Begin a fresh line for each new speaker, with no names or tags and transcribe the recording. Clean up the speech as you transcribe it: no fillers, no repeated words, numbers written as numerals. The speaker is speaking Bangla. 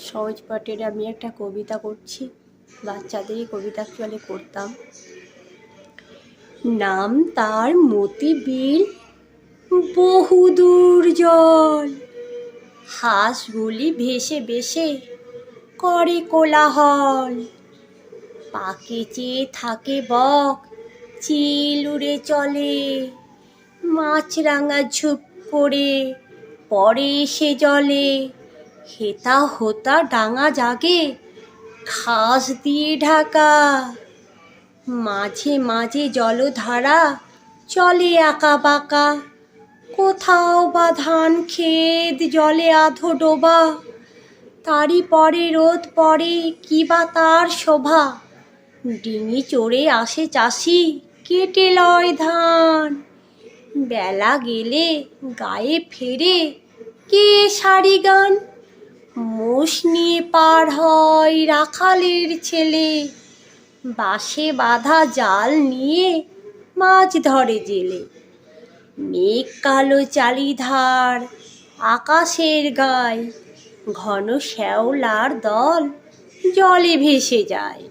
সহজ পাঠের আমি একটা কবিতা করছি, বাচ্চাদেরই কবিতা অ্যাকচুয়ালি করতাম। নাম তার মতি বিল, বহুদূর জল, হাঁসগুলি ভেসে ভেসে করে কোলাহল, পাকে চেয়ে থাকে বক, চিল উড়ে চলে, মাছরাঙা ঝুপ করে পড়ে সে জলে, হেতা হোতা ডাঙা জাগে ঘাস দিয়ে ঢাকা, মাঝে মাঝে জলধারা চলে আঁকা বাঁকা, কোথাও বা ধান ক্ষেত জলে আধো ডোবা, তারই পরে রোদ পড়ে কি বা তার শোভা, ডিঙি চড়ে আসে চাষি কেটে লয় ধান, বেলা গেলে গায়ে ফেরে কে সারি গান, মোষ নিয়ে পার হয় রাখালের ছেলে, বাঁশে বাঁধা জাল নিয়ে মাছ ধরে জেলে, মেঘ কালো চারিধার আকাশের গায়, ঘন শ্যাওলার দল জলে ভেসে যায়।